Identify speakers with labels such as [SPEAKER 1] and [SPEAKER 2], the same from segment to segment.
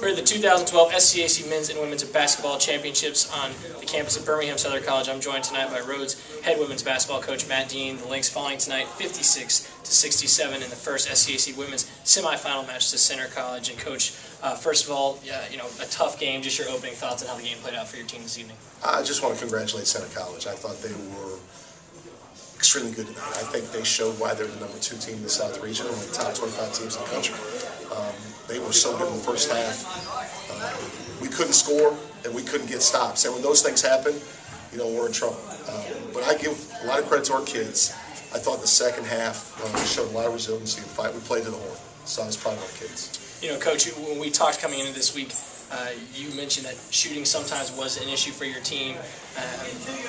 [SPEAKER 1] We're at the 2012 SCAC Men's and Women's Basketball Championships on the campus of Birmingham Southern College. I'm joined tonight by Rhodes head women's basketball coach Matt Dean. The Lynx falling tonight 56-67 in the first SCAC Women's Semifinal match to Center College. And Coach, first of all, a tough game. Just your opening thoughts on how the game played out for your team this evening.
[SPEAKER 2] I just want to congratulate Center College. I thought they were extremely good tonight. I think they showed why they're the #2 team in the South Region, one of the top 25 teams in the country. They were so good in the first half. We couldn't score and we couldn't get stops. And when those things happen, we're in trouble. But I give a lot of credit to our kids. I thought the second half showed a lot of resiliency and fight. We played to the horn, so I was proud of our kids.
[SPEAKER 1] Coach, when we talked coming into this week, you mentioned that shooting sometimes was an issue for your team,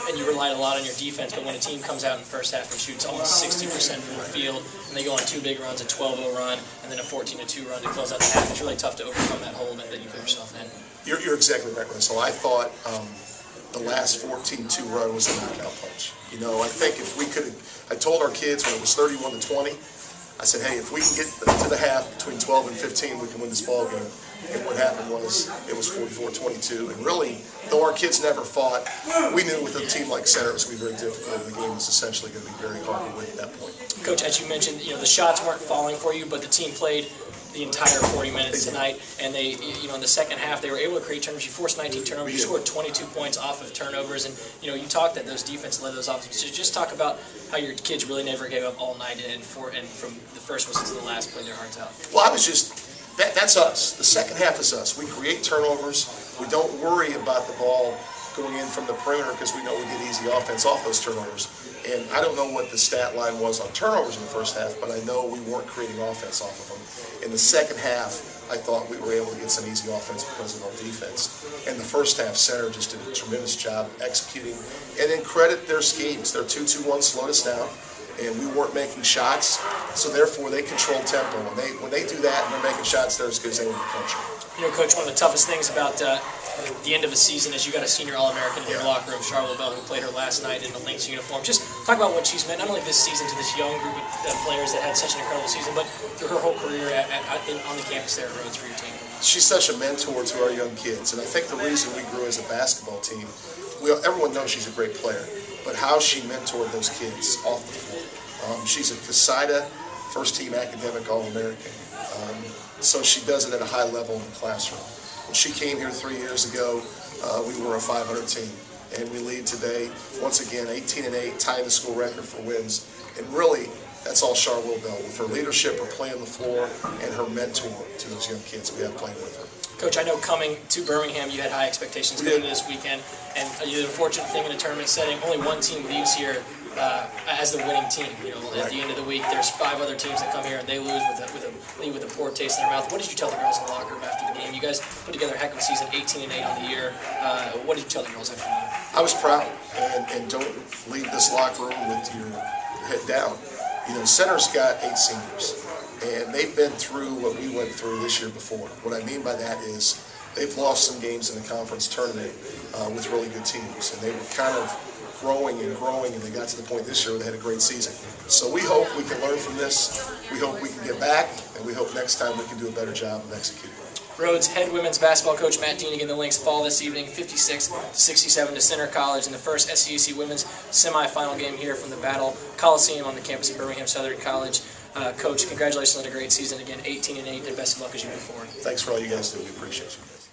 [SPEAKER 1] and you relied a lot on your defense, but when a team comes out in the first half and shoots almost 60% from the field, and they go on two big runs, a 12-0 run, and then a 14-2 run to close out the half, it's really tough to overcome that hole that you put yourself in.
[SPEAKER 2] You're exactly right, Russell. I thought the last 14-2 run was a knockout punch. I think if we could, I told our kids when it was 31-20, I said, hey, if we can get to the half between 12 and 15, we can win this ball game. And what happened was it was 44-22. And really, though our kids never fought, we knew with a team like Center it was going to be very difficult. The game was essentially going to be very hard to win at that point.
[SPEAKER 1] Coach, as you mentioned, the shots weren't falling for you, but the team played the entire 40 minutes tonight, and they, in the second half, they were able to create turnovers. You forced 19 turnovers. You scored 22 points off of turnovers, and you talked that those defense led those offenses. So just talk about how your kids really never gave up all night, and from the first whistle to the last, played their hearts out.
[SPEAKER 2] Well, that's us. The second half is us. We create turnovers. We don't worry about the ball going in from the perimeter because we know we get easy offense off those turnovers. And I don't know what the stat line was on turnovers in the first half, but I know we weren't creating offense off of them. In the second half, I thought we were able to get some easy offense because of our defense. In the first half, Center just did a tremendous job executing. And then credit their schemes. Their 2-2-1 slowed us down, and we weren't making shots, so therefore they control tempo. When they do that and they're making shots, they're as good as anyone in the country.
[SPEAKER 1] Coach, one of the toughest things about the end of a season is you got a senior All-American in your locker room, Charlotte Bell, who played her last night in the Lynx uniform. Just talk about what she's meant, not only this season to this young group of players that had such an incredible season, but through her whole career on the campus there at Rhodes for your team.
[SPEAKER 2] She's such a mentor to our young kids, and I think the reason we grew as a basketball team, everyone knows she's a great player, but how she mentored those kids off the floor. She's a CASIDA first-team academic All-American, so she does it at a high level in the classroom. When she came here 3 years ago, we were a 500 team, and we lead today, once again, 18-8, tying the school record for wins. And really, that's all Charlotte Bell, with her leadership, her play on the floor, and her mentor to those young kids we have playing with her.
[SPEAKER 1] Coach, I know coming to Birmingham, you had high expectations going into this weekend, and the unfortunate thing in a tournament setting, only one team leaves here as the winning team. At the end of the week, there's 5 other teams that come here and they lose with a poor taste in their mouth. What did you tell the girls in the locker room after the game? You guys put together a heck of a season, 18-8 on the year. What did you tell the girls after the game?
[SPEAKER 2] I was proud, and don't leave this locker room with your head down. Center's got 8 seniors, and they've been through what we went through this year before. What I mean by that is they've lost some games in the conference tournament with really good teams, and they were kind of growing, and they got to the point this year where they had a great season. So we hope we can learn from this, we hope we can get back, and we hope next time we can do a better job of executing.
[SPEAKER 1] Rhodes head women's basketball coach Matt Dean again. The Lynx fall this evening 56-67 to Center College in the first SCAC women's semifinal game here from the Battle Coliseum on the campus of Birmingham Southern College. Coach, congratulations on a great season again, 18-8, and best of luck as you move forward.
[SPEAKER 2] Thanks for all you guys do. We appreciate you guys.